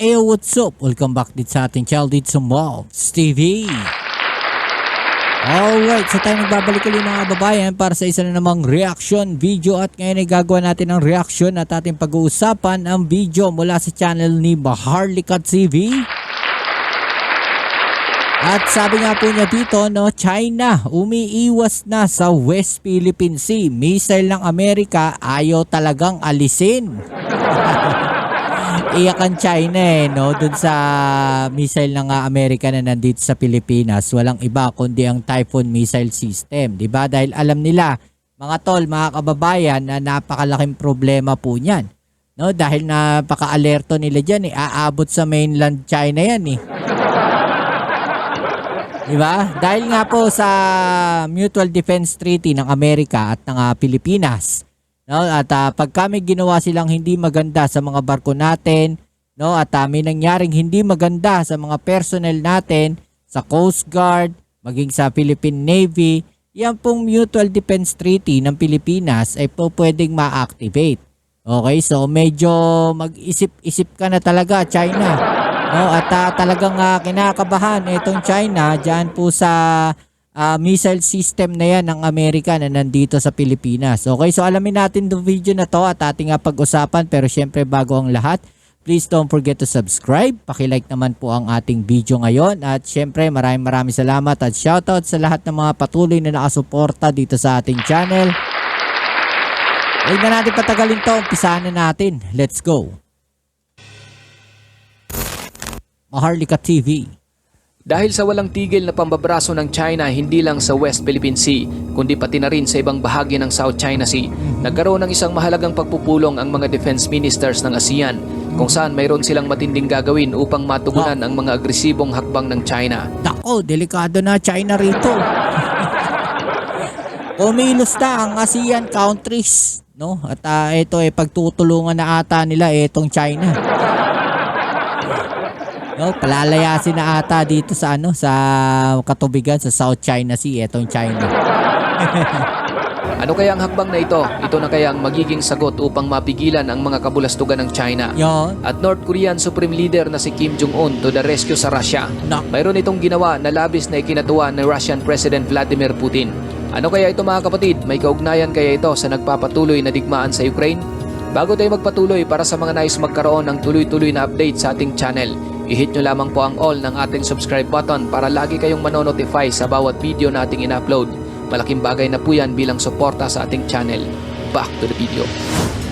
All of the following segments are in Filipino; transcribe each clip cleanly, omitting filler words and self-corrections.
Hey, what's up? Welcome back dito sa ating channel dito sa Mobs TV. Alright, so tayo nagbabalik ulit mga babayan para sa isa na namang reaction video at ngayon ay gagawa natin ng reaction at ating pag-uusapan ang video mula sa channel ni Maharlika TV. At sabi nga po niya dito, no, China umiiwas na sa West Philippine Sea. Missile ng Amerika ayaw talagang alisin. Iyak ang China no, dun sa missile ng Amerika na nandito sa Pilipinas. Walang iba kundi ang Typhoon missile system, 'di ba? Dahil alam nila, mga tol, mga kababayan, na napakalaking problema po niyan. No, dahil napaka-alerto nila diyan, aabot sa mainland China 'yan . Diba? Dahil nga po sa Mutual Defense Treaty ng Amerika at ng Pilipinas. No, at pag kami ginawa silang hindi maganda sa mga barko natin, no, at may nangyaring hindi maganda sa mga personnel natin sa Coast Guard, maging sa Philippine Navy, yan pong Mutual Defense Treaty ng Pilipinas ay po pwedeng ma-activate. Okay, so medyo mag-isip-isip ka na talaga, China. No, at talagang kinakabahan itong China diyan po sa missile system na yan ng Amerika na nandito sa Pilipinas. Okay, so alamin natin itong video na to at ating pag-usapan, pero syempre bago ang lahat, please don't forget to subscribe. Pakilike naman po ang ating video ngayon at syempre maraming salamat at shoutout sa lahat ng mga patuloy na nakasuporta dito sa ating channel. Huwag na natin patagalin to, umpisahan na natin. Let's go! Maharlika TV. Dahil sa walang tigil na pambabraso ng China hindi lang sa West Philippine Sea, kundi pati na rin sa ibang bahagi ng South China Sea, nagkaroon ng isang mahalagang pagpupulong ang mga defense ministers ng ASEAN, kung saan mayroon silang matinding gagawin upang matugunan ang mga agresibong hakbang ng China. Nako, delikado na China rito. Kumilos na ang ASEAN countries, no? At ito pagtutulungan na ata nila itong China. No, palalayasin na ata dito sa sa katubigan sa South China Sea etong China. Ano kaya ang hakbang na ito? Ito na kaya ang magiging sagot upang mapigilan ang mga kabulastugan ng China? Yon. At North Korean Supreme Leader na si Kim Jong-un to the rescue sa Russia. Mayroon itong ginawa na labis na ikinatuwa ni Russian President Vladimir Putin. Ano kaya ito mga kapatid? May kaugnayan kaya ito sa nagpapatuloy na digmaan sa Ukraine? Bago tayo magpatuloy, para sa mga nais magkaroon ng tuloy-tuloy na update sa ating channel, i-hit nyo lamang po ang all ng ating subscribe button para lagi kayong manonotify sa bawat video na ating in-upload. Malaking bagay na po yan bilang suporta sa ating channel. Back to the video.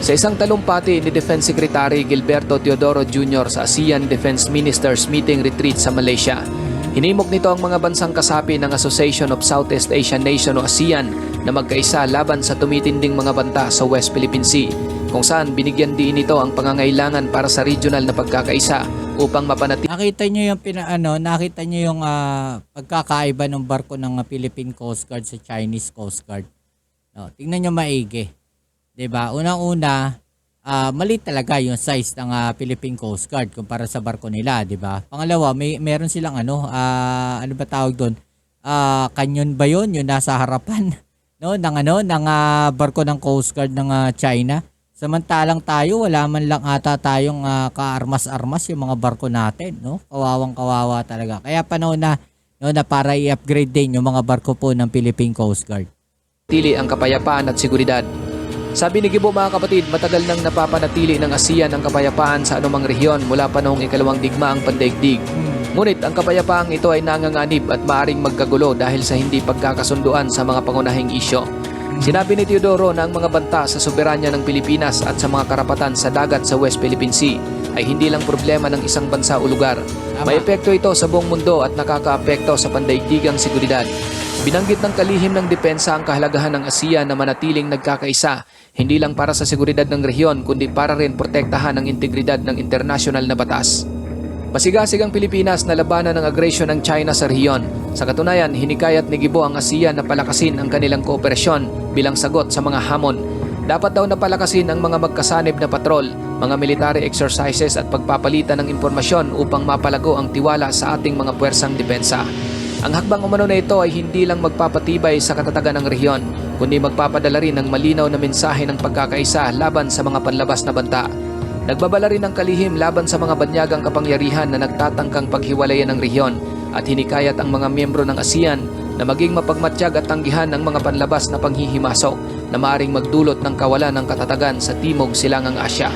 Sa isang talumpati ni Defense Secretary Gilberto Teodoro Jr. sa ASEAN Defense Ministers Meeting Retreat sa Malaysia, hinimok nito ang mga bansang kasapi ng Association of Southeast Asian Nations o ASEAN na magkaisa laban sa tumitinding mga banta sa West Philippine Sea, kung saan binigyan din ito ang pangangailangan para sa regional na pagkakaisa upang mapanatili. Nakita niyo yung nakita niyo yung pagkakaiba ng barko ng Philippine Coast Guard sa Chinese Coast Guard. No, tingnan niyo maigi. 'Di ba? Unang-una, maliit talaga yung size ng Philippine Coast Guard kumpara sa barko nila, 'di ba? Pangalawa, meron silang ano ba tawag doon? Canyon ba 'yon? Yung nasa harapan no ng barko ng Coast Guard ng China. Samantalang tayo, wala man lang ata tayong kaarmas-armas yung mga barko natin, no? Kawawang-kawawa talaga. Kaya panahon na, no, na para i-upgrade din yung mga barko po ng Philippine Coast Guard. Ang kapayapaan at seguridad. Sabi ni Gibo mga kapatid, matagal nang napapanatili ng ASEAN ang kapayapaan sa anumang rehiyon mula panahong ikalawang digmaang pandaigdig. Ngunit ang kapayapaang ito ay nanganganib at maaring magkagulo dahil sa hindi pagkakasunduan sa mga pangunahing isyo. Sinabi ni Teodoro na ang mga banta sa soberanya ng Pilipinas at sa mga karapatan sa dagat sa West Philippine Sea ay hindi lang problema ng isang bansa o lugar. May epekto ito sa buong mundo at nakakaapekto sa pandaigdigang seguridad. Binanggit ng kalihim ng depensa ang kahalagahan ng ASEAN na manatiling nagkakaisa, hindi lang para sa seguridad ng rehiyon kundi para rin protektahan ang integridad ng internasyonal na batas. Masigasig ang Pilipinas na labanan ng agresyon ng China sa rehiyon. Sa katunayan, hinikayat ni Gibo ang ASEAN na palakasin ang kanilang kooperasyon bilang sagot sa mga hamon. Dapat daw na palakasin ang mga magkasanib na patrol, mga military exercises at pagpapalitan ng impormasyon upang mapalago ang tiwala sa ating mga puwersang depensa. Ang hakbang umano na ito ay hindi lang magpapatibay sa katatagan ng rehiyon, kundi magpapadala rin ng malinaw na mensahe ng pagkakaisa laban sa mga panlabas na banta. Nagbabala rin ng kalihim laban sa mga banyagang kapangyarihan na nagtatangkang paghiwalayan ng rehiyon at hinikayat ang mga miyembro ng ASEAN na maging mapagmatsyag at tanggihan ang mga panlabas na panghihimasok na maaring magdulot ng kawalan ng katatagan sa Timog Silangang Asya.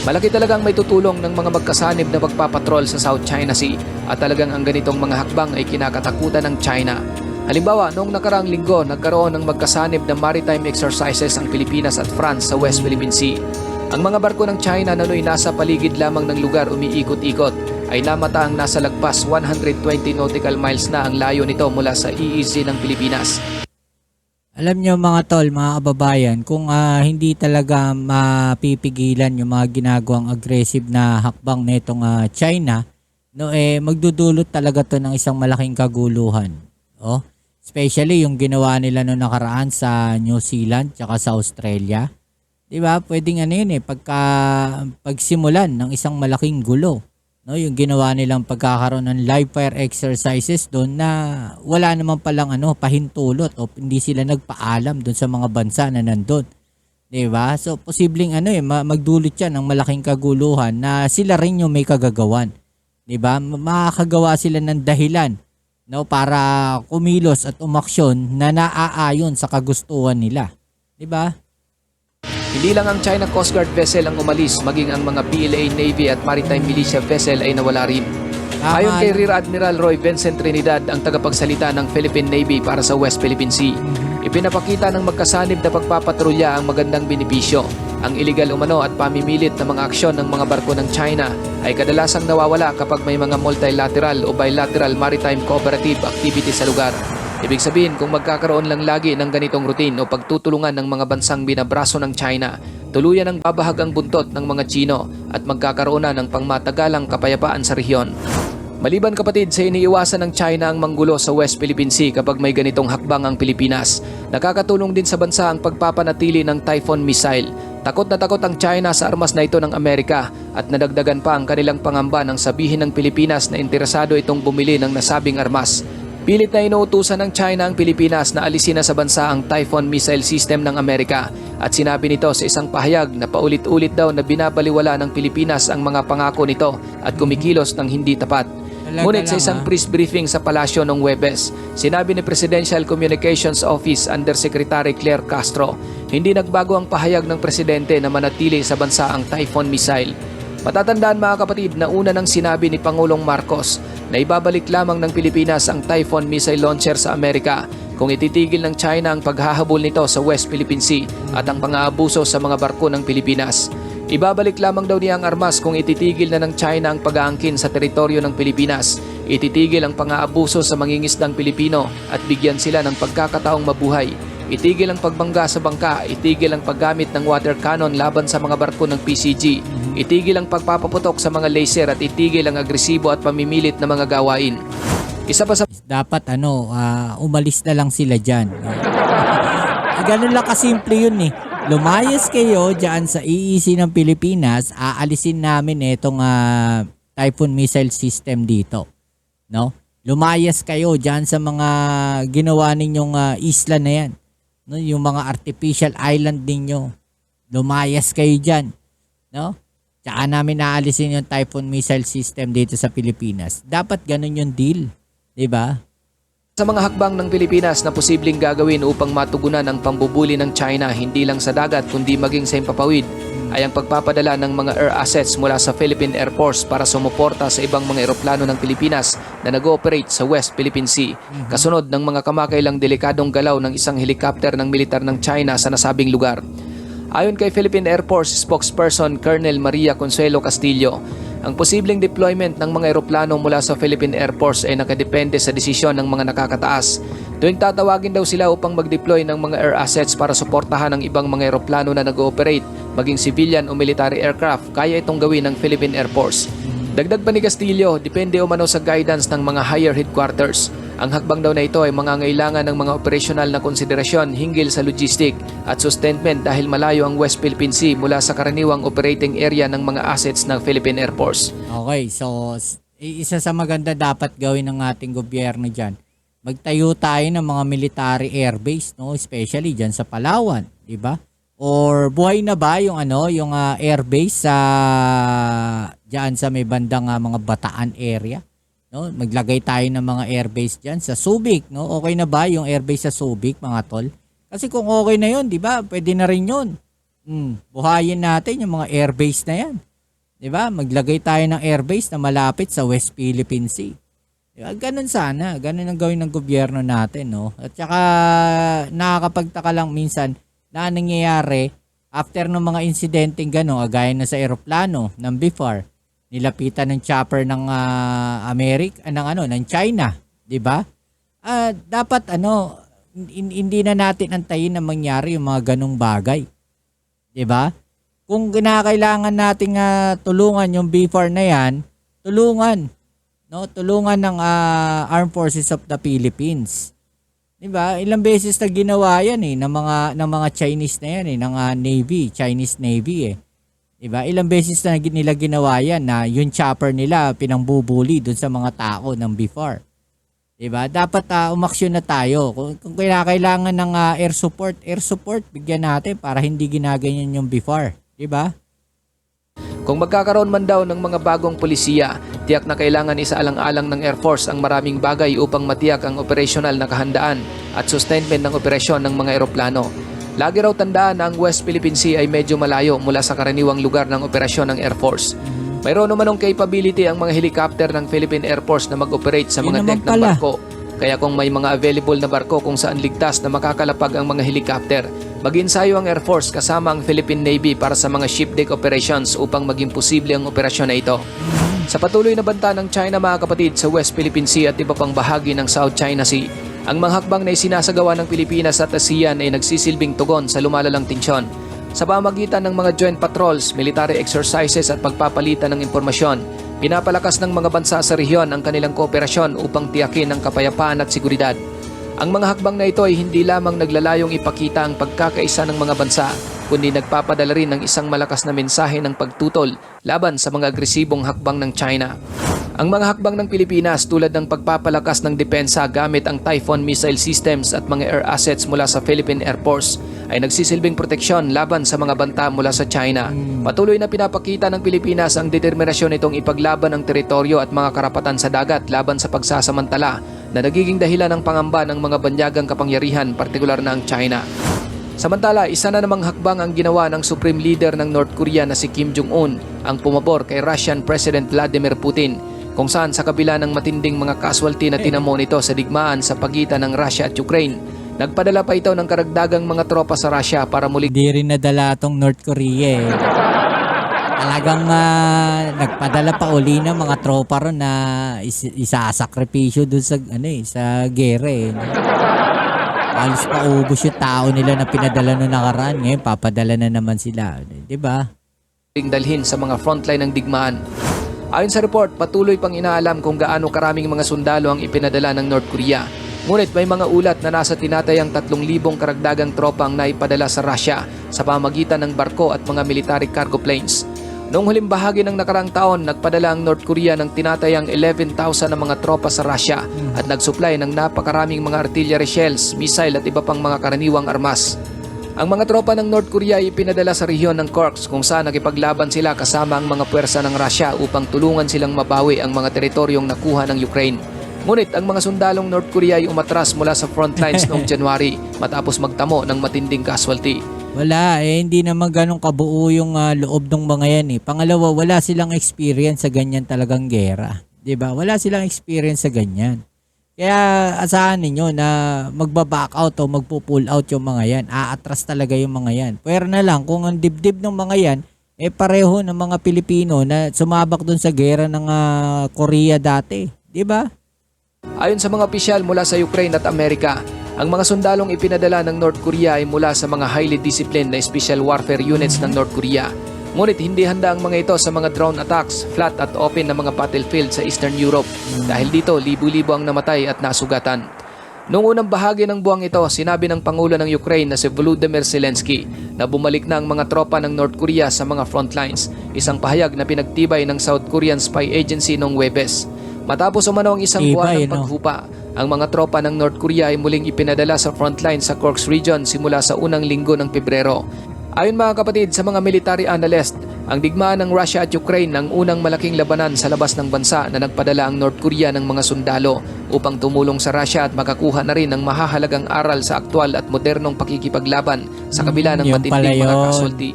Malaki talagang may tutulong ng mga magkasanib na pagpapatrol sa South China Sea at talagang ang ganitong mga hakbang ay kinakatakutan ng China. Halimbawa, noong nakaraang linggo, nagkaroon ng magkasanib na maritime exercises ang Pilipinas at France sa West Philippine Sea. Ang mga barko ng China na noy nasa paligid lamang ng lugar umiikot-ikot ay namataang nasa lagpas 120 nautical miles na ang layo nito mula sa EEZ ng Pilipinas. Alam nyo mga tol, mga kababayan, kung hindi talaga mapipigilan yung mga ginagawang aggressive na hakbang netong China, no, magdudulot talaga to ng isang malaking kaguluhan. Oh, especially yung ginawa nila no nakaraan sa New Zealand tsaka sa Australia. 'Di ba? Pwedeng yun pagsimulan ng isang malaking gulo. No, yung ginawa nilang pagkakaroon ng live fire exercises doon na wala naman palang pahintulot o hindi sila nagpaalam doon sa mga bansa na nandoon. 'Di ba? So posibleng magdulot 'yan ng malaking kaguluhan na sila rin yung may kagagawan. 'Di ba? Makakagawa sila ng dahilan para kumilos at umaksyon na naaayon sa kagustuhan nila. 'Di ba? Hindi lang ang China Coast Guard vessel ang umalis, maging ang mga PLA Navy at Maritime Militia vessel ay nawala rin. Ayon kay Rear Admiral Roy Vincent Trinidad, ang tagapagsalita ng Philippine Navy para sa West Philippine Sea, ipinapakita ng magkasanib na pagpapatrolya ang magandang benepisyo. Ang iligal umano at pamimilit na mga aksyon ng mga barko ng China ay kadalasang nawawala kapag may mga multilateral o bilateral maritime cooperative activity sa lugar. Ibig sabihin, kung magkakaroon lang lagi ng ganitong routine o pagtutulungan ng mga bansang binabraso ng China, tuluyan ang babahag ang buntot ng mga Chino at magkakaroon na ng pangmatagalang kapayapaan sa rehiyon. Maliban kapatid sa iniiwasan ng China ang manggulo sa West Philippine Sea kapag may ganitong hakbang ang Pilipinas, nakakatulong din sa bansa ang pagpapanatili ng Typhoon missile. Takot na takot ang China sa armas na ito ng Amerika at nadagdagan pa ang kanilang pangamba nang sabihin ng Pilipinas na interesado itong bumili ng nasabing armas. Pilit na inuutusan ng China ang Pilipinas na alisin na sa bansa ang Typhoon missile system ng Amerika at sinabi nito sa isang pahayag na paulit-ulit daw na binabaliwala ng Pilipinas ang mga pangako nito at kumikilos ng hindi tapat. Ngunit sa isang press briefing sa palasyo noong Huwebes, sinabi ni Presidential Communications Office Undersecretary Claire Castro, hindi nagbago ang pahayag ng presidente na manatili sa bansa ang Typhoon missile. Matatandaan mga kapatid na una nang sinabi ni Pangulong Marcos na ibabalik lamang ng Pilipinas ang Typhoon missile launcher sa Amerika kung ititigil ng China ang paghahabol nito sa West Philippine Sea at ang pang-aabuso sa mga barko ng Pilipinas. Ibabalik lamang daw niya ang armas kung ititigil na ng China ang pag-aangkin sa teritoryo ng Pilipinas, ititigil ang pang-aabuso sa mangingisdang Pilipino at bigyan sila ng pagkakataong mabuhay. Itigil ang pagbangga sa bangka, itigil ang paggamit ng water cannon laban sa mga barko ng PCG, itigil ang pagpapaputok sa mga laser at itigil ang agresibo at pamimilit na mga gawain. Isa pa sa dapat umalis na lang sila dyan. Ganun lang kasimple yun eh. Lumayas kayo dyan sa EEZ ng Pilipinas, aalisin namin itong Typhoon missile system dito. No? Lumayas kayo dyan sa mga ginawa ninyong isla na yan. No? Yung mga artificial island ninyo. Lumayas kayo dyan. No? Tsaka namin aalisin yung Typhoon missile system dito sa Pilipinas. Dapat ganun yung deal. Diba? Sa mga hakbang ng Pilipinas na posibleng gagawin upang matugunan ang pambubuli ng China hindi lang sa dagat kundi maging sa himpapawid ay ang pagpapadala ng mga air assets mula sa Philippine Air Force para sumuporta sa ibang mga eroplano ng Pilipinas na nag-ooperate sa West Philippine Sea. Kasunod ng mga kamakailang delikadong galaw ng isang helicopter ng militar ng China sa nasabing lugar. Ayon kay Philippine Air Force spokesperson Colonel Maria Consuelo Castillo, ang posibleng deployment ng mga eroplano mula sa Philippine Air Force ay nakadepende sa desisyon ng mga nakakataas. Tuwing tatawagin daw sila upang mag-deploy ng mga air assets para suportahan ang ibang mga eroplano na nag-ooperate, maging civilian o military aircraft, kaya itong gawin ng Philippine Air Force. Dagdag pa ni Castillo, depende umano sa guidance ng mga higher headquarters. Ang hakbang daw na ito ay mangangailangan ng mga operational na konsiderasyon hinggil sa logistic at sustainment dahil malayo ang West Philippine Sea mula sa karaniwang operating area ng mga assets ng Philippine Air Force. Okay, so isa sa maganda dapat gawin ng ating gobyerno dyan, magtayo tayo ng mga military airbase, no? Especially dyan sa Palawan, di ba? or buhay na ba yung yung airbase sa diyan sa may bandang mga Bataan area, no? Maglagay tayo ng mga airbase diyan sa Subic, no? Okay na ba yung airbase sa Subic, mga tol? Kasi kung okay na 'yon, 'di ba? Pwede na rin 'yon. Buhayin natin yung mga airbase na 'yan. 'Di ba? Maglagay tayo ng airbase na malapit sa West Philippine Sea. Ganun sana, ganun ang gawin ng gobyerno natin, no? At saka nakakapagtaka lang minsan na nangyayari after ng mga insidenteng gano'n, gaya na sa eroplano ng BIFAR, nilapitan ng chopper ng ng China, 'di ba? Dapat hindi na natin antayin na mangyari yung mga ganung bagay. 'Di ba? Kung kinakailangan nating tulungan yung BIFAR na 'yan, tulungan. No, tulungan ng Armed Forces of the Philippines. 'Di ba? Ilang beses na ginawa 'yan ng mga Chinese na 'yan ng Navy, Chinese Navy 'Di ba? Ilang beses na nila ginawa 'yan na yung chopper nila pinangbubuli doon sa mga tao ng BIFAR. 'Di ba? Dapat umaksyon na tayo. Kung kailangan ng air support bigyan natin para hindi ginaganyan yung BIFAR, 'di ba? Kung magkakaroon man daw ng mga bagong polisiya, tiyak na kailangan isaalang-alang ng Air Force ang maraming bagay upang matiyak ang operational na kahandaan at sustainment ng operasyon ng mga eroplano. Lagi raw tandaan na ang West Philippine Sea ay medyo malayo mula sa karaniwang lugar ng operasyon ng Air Force. Mayroon namanong capability ang mga helicopter ng Philippine Air Force na mag-operate sa mga deck ng barko. Kaya kung may mga available na barko kung saan ligtas na makakalapag ang mga helicopter, mag-insayo ang Air Force kasama ang Philippine Navy para sa mga ship deck operations upang maging posible ang operasyon na ito. Sa patuloy na banta ng China, mga kapatid, sa West Philippine Sea at iba pang bahagi ng South China Sea, ang mga hakbang na isinasagawa ng Pilipinas at ASEAN ay nagsisilbing tugon sa lumalalang tensyon. Sa pamagitan ng mga joint patrols, military exercises at pagpapalitan ng impormasyon, pinapalakas ng mga bansa sa rehiyon ang kanilang kooperasyon upang tiyakin ang kapayapaan at seguridad. Ang mga hakbang na ito ay hindi lamang naglalayong ipakita ang pagkakaisa ng mga bansa, kundi nagpapadala rin ng isang malakas na mensahe ng pagtutol laban sa mga agresibong hakbang ng China. Ang mga hakbang ng Pilipinas tulad ng pagpapalakas ng depensa gamit ang Typhoon missile systems at mga air assets mula sa Philippine Air Force ay nagsisilbing proteksyon laban sa mga banta mula sa China. Patuloy na pinapakita ng Pilipinas ang determinasyon nitong ipaglaban ang teritoryo at mga karapatan sa dagat laban sa pagsasamantala na nagiging dahilan ng pangamba ng mga banyagang kapangyarihan, partikular na ang China. Samantala, isa na namang hakbang ang ginawa ng Supreme Leader ng North Korea na si Kim Jong-un, ang pumabor kay Russian President Vladimir Putin, kung saan sa kabila ng matinding mga casualty na tinamo nito sa digmaan sa pagitan ng Russia at Ukraine, nagpadala pa ito ng karagdagang mga tropa sa Russia para muli. Hindi rin nadala tong North Korea Talagang nagpadala pa uli ng mga tropa ron na isasakripisyo doon sa sa gera Alis pa ubos yung tao nila na pinadala noong nakaraan. Ngayon, papadala na naman sila. Diba? Dalhin sa mga frontline ng digmaan. Ayon sa report, patuloy pang inaalam kung gaano karaming mga sundalo ang ipinadala ng North Korea. Ngunit may mga ulat na nasa tinatayang 3,000 karagdagang tropa ang naipadala sa Russia sa pamagitan ng barko at mga military cargo planes. Noong huling bahagi ng nakaraang taon, nagpadala ang North Korea ng tinatayang 11,000 na mga tropa sa Russia at nagsupply ng napakaraming mga artillery shells, missile at iba pang mga karaniwang armas. Ang mga tropa ng North Korea ay ipinadala sa rehiyon ng Kursk kung saan nakipaglaban sila kasama ang mga puwersa ng Russia upang tulungan silang mabawi ang mga teritoryong nakuha ng Ukraine. Ngunit ang mga sundalong North Korea ay umatras mula sa front lines noong January matapos magtamo ng matinding casualty. Wala, hindi naman ganun kabuo yung loob ng mga yan Pangalawa, wala silang experience sa ganyan talagang gera. 'Di ba? Wala silang experience sa ganyan. Kaya asahan ninyo na magba-back out o magpo-pull out yung mga yan. Aatras talaga yung mga yan. Pwera na lang kung ang dibdib ng mga yan pareho ng mga Pilipino na sumabak doon sa gera ng Korea dati, 'di ba? Ayon sa mga opisyal mula sa Ukraine at Amerika, ang mga sundalong ipinadala ng North Korea ay mula sa mga highly disciplined na special warfare units ng North Korea. Ngunit hindi handa ang mga ito sa mga drone attacks, flat at open na mga battlefield sa Eastern Europe. Dahil dito, libu-libo ang namatay at nasugatan. Noong unang bahagi ng buwang ito, sinabi ng Pangulo ng Ukraine na si Volodymyr Zelensky na bumalik na ang mga tropa ng North Korea sa mga frontlines, isang pahayag na pinagtibay ng South Korean Spy Agency noong Huwebes. Matapos umano ang isang buwan ng paghupa, ang mga tropa ng North Korea ay muling ipinadala sa frontline sa Kursk region simula sa unang linggo ng Pebrero. Ayon mga kapatid sa mga military analyst, ang digmaan ng Russia at Ukraine ang unang malaking labanan sa labas ng bansa na nagpadala ang North Korea ng mga sundalo upang tumulong sa Russia at makakuha na rin ng mahahalagang aral sa aktwal at modernong pakikipaglaban sa kabila ng Yung pala matinding mga yun. kasulti.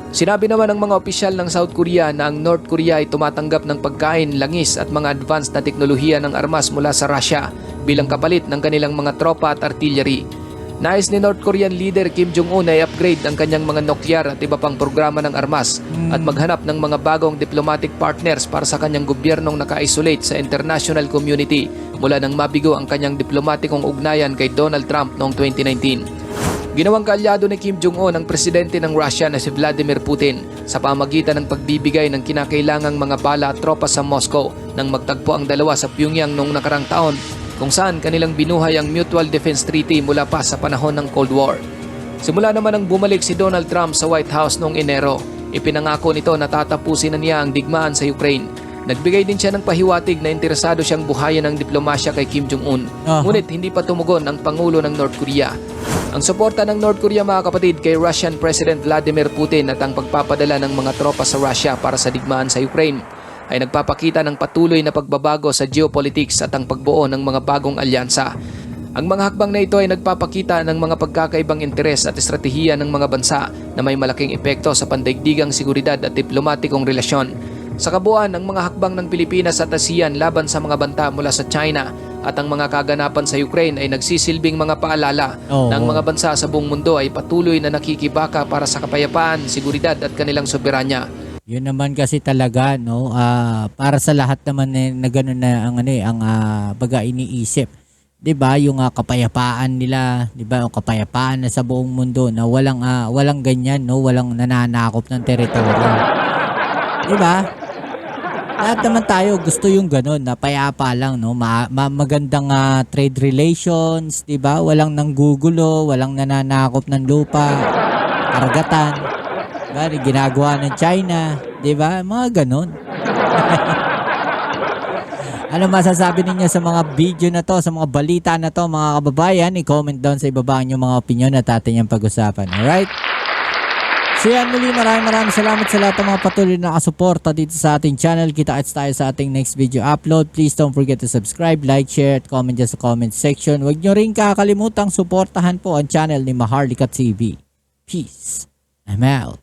Sinabi naman ng mga opisyal ng South Korea na ang North Korea ay tumatanggap ng pagkain, langis at mga advanced na teknolohiya ng armas mula sa Russia bilang kapalit ng kanilang mga tropa at artillery. Nais ni North Korean leader Kim Jong-un ay upgrade ang kanyang mga nuklear at iba pang programa ng armas at maghanap ng mga bagong diplomatic partners para sa kanyang gobyernong naka-isolate sa international community mula nang mabigo ang kanyang diplomatikong ugnayan kay Donald Trump noong 2019. Ginawang kaalyado ni Kim Jong-un ang presidente ng Russia na si Vladimir Putin sa pamagitan ng pagbibigay ng kinakailangang mga bala at tropa sa Moscow nang magtagpo ang dalawa sa Pyongyang noong nakarang taon kung saan kanilang binuhay ang Mutual Defense Treaty mula pa sa panahon ng Cold War. Simula naman nang bumalik si Donald Trump sa White House noong Enero, ipinangako nito na tatapusin na niya ang digmaan sa Ukraine. Nagbigay din siya ng pahiwatig na interesado siyang buhayan ng diplomasya kay Kim Jong-un. Ngunit hindi pa tumugon ang Pangulo ng North Korea. Ang suporta ng North Korea mga kapatid kay Russian President Vladimir Putin at ang pagpapadala ng mga tropa sa Russia para sa digmaan sa Ukraine ay nagpapakita ng patuloy na pagbabago sa geopolitics at ang pagbuo ng mga bagong alyansa. Ang mga hakbang na ito ay nagpapakita ng mga pagkakaibang interes at estratehiya ng mga bansa na may malaking epekto sa pandaigdigang seguridad at diplomatikong relasyon. Sa kabuuan, ang mga hakbang ng Pilipinas at ASEAN laban sa mga banta mula sa China at ang mga kaganapan sa Ukraine ay nagsisilbing mga paalala na ang mga bansa sa buong mundo ay patuloy na nakikibaka para sa kapayapaan, seguridad at kanilang soberanya. Yun naman kasi talaga, no, para sa lahat naman na gano'n na ang baga iniisip. 'Di ba? Yung kapayapaan nila, 'di ba? Yung kapayapaan na sa buong mundo na walang ganyan, no, walang nananakop ng teritoryo. 'Di ba? Lahat naman tayo gusto yung gano'n na payapa lang, no, magandang trade relations, 'di ba? Walang nanggugulo, walang nananakop ng lupa, karagatan. Ginagawa ng China, 'di ba? Mga ganun. Ano masasabi ninyo sa mga video na to, sa mga balita na to, mga kababayan? I-comment down sa ibaba ang mga opinion at atin yung pag-usapan. Alright? So yan, muli maraming salamat sa lahat ng mga patuloy na nakasuporta dito sa ating channel. Kita-kits tayo sa ating next video upload. Please don't forget to subscribe, like, share, at comment dyan sa comment section. Huwag nyo rin kakalimutang suportahan po ang channel ni Maharlika TV. Peace. I'm out.